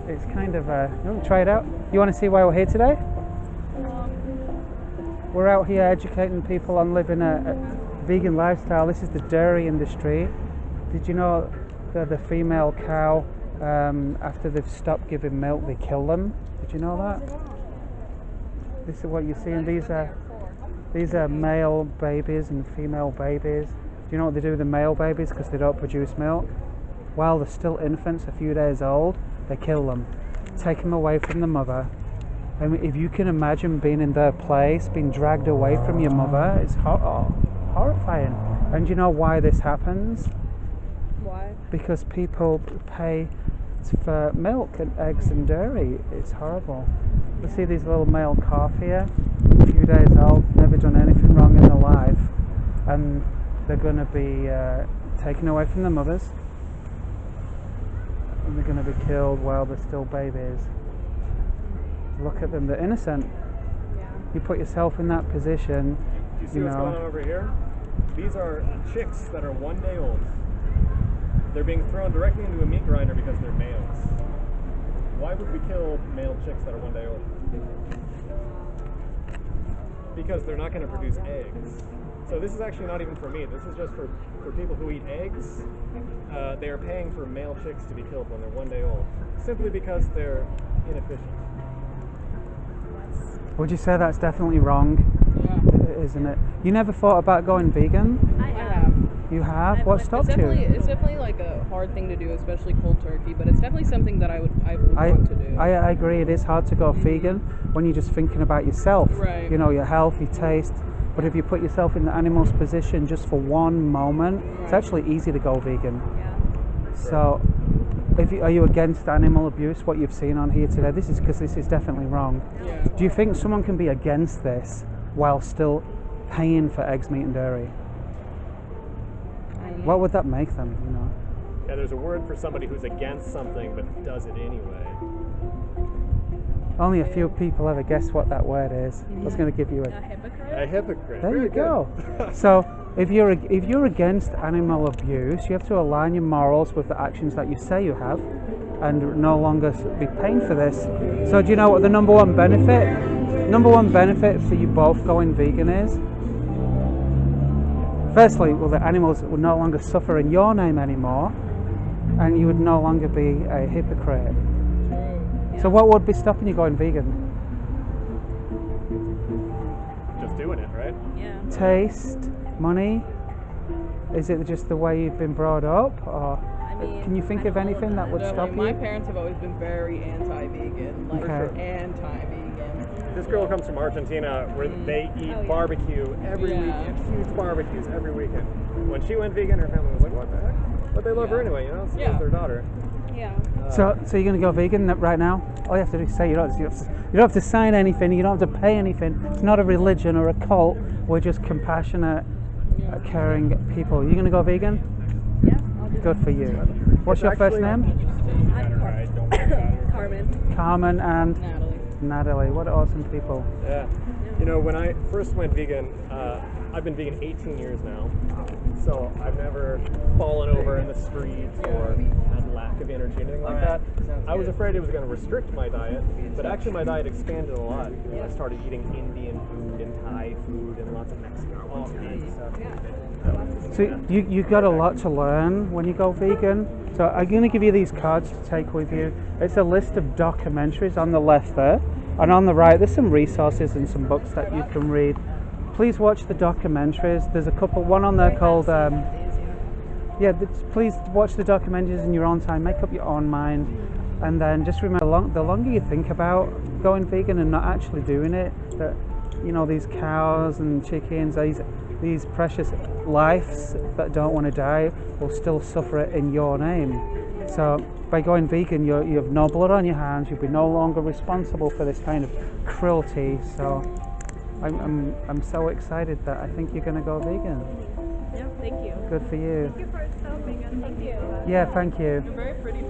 it's kind of you want to try it out? You want to see why we're here today? We're out here educating people on living a vegan lifestyle. This is the dairy industry. Did you know that the female cow, after they've stopped giving milk, they kill them? Did you know that? This is what you're seeing. These are male babies and female babies. Do you know what they do with the male babies because they don't produce milk? While they're still infants, a few days old, they kill them, take them away from the mother. I mean, if you can imagine being in their place, being dragged away from your mother, it's horrifying. And you know why this happens? Why? Because people pay for milk and eggs and dairy. It's horrible. You see these little male calf here, a few days old, never done anything wrong in their life, and they're going to be taken away from their mothers, and they're going to be killed while they're still babies. Look at them, they're innocent. Yeah. You put yourself in that position. Do you see what's going on over here? These are chicks that are 1 day old. They're being thrown directly into a meat grinder because they're males. Why would we kill male chicks that are 1 day old? Because they're not going to produce eggs. So this is actually not even for me. This is just for people who eat eggs. They are paying for male chicks to be killed when they're 1 day old, simply because they're inefficient. Would you say that's definitely wrong? Yeah. Isn't it? You never thought about going vegan? I have. You have? What stopped you? It's definitely like a hard thing to do, especially cold turkey, but it's definitely something that I would want to do. I agree, it is hard to go vegan when you're just thinking about yourself. Right. You know, your health, your taste. But if you put yourself in the animal's position just for one moment, it's actually easy to go vegan. Yeah. So, are you against animal abuse, what you've seen on here today? This is because this is definitely wrong. Yeah. Do you think someone can be against this while still paying for eggs, meat and dairy? What would that make them, you know? Yeah, there's a word for somebody who's against something but does it anyway. Only a few people ever guess what that word is. I was going to give you A hypocrite? A hypocrite. There Very you good. go. So if you're against animal abuse, you have to align your morals with the actions that you say you have, and no longer be paying for this. So do you know what the number one benefit for you both going vegan is? Firstly, well, the animals would no longer suffer in your name anymore, and you would no longer be a hypocrite. So what would be stopping you going vegan? Just doing it, right? Yeah. Taste, money? Is it just the way you've been brought up, or can you think of anything that would stop My you? parents have always been very anti-vegan, like Okay. anti-vegan. This girl comes from Argentina where they eat barbecue every weekend, huge barbecues every weekend. When she went vegan, her family was like, what the heck? But they love her anyway, you know, so it's their daughter. Yeah. So you're going to go vegan right now? All you have to do is say you don't have to sign anything, you don't have to pay anything. It's not a religion or a cult. We're just compassionate, caring people. You're going to go vegan? Yeah. I'll do Good for you. What's your first name? Carmen. Carmen and Natalie. Natalie. What awesome people. Yeah. You know, when I first went vegan, I've been vegan 18 years now, so I've never fallen over in the street or had lack of energy, anything like that. I was afraid it was going to restrict my diet, but actually my diet expanded a lot. You know, I started eating Indian food and Thai food and lots of Mexican stuff. So you got a lot to learn when you go vegan. So I'm going to give you these cards to take with you. It's a list of documentaries on the left there, and on the right there's some resources and some books that you can read. Please watch the documentaries. There's a couple, one on there called please watch the documentaries in your own time, make up your own mind, and then just remember, the longer you think about going vegan and not actually doing it, that, you know, these cows and chickens, these precious lives that don't want to die will still suffer it in your name. So by going vegan, you have no blood on your hands. You'll be no longer responsible for this kind of cruelty. So I'm so excited that I think you're going to go vegan. Yeah, thank you. Good for you. Thank you for so vegan. Thank you. Yeah, thank you. You're very pretty.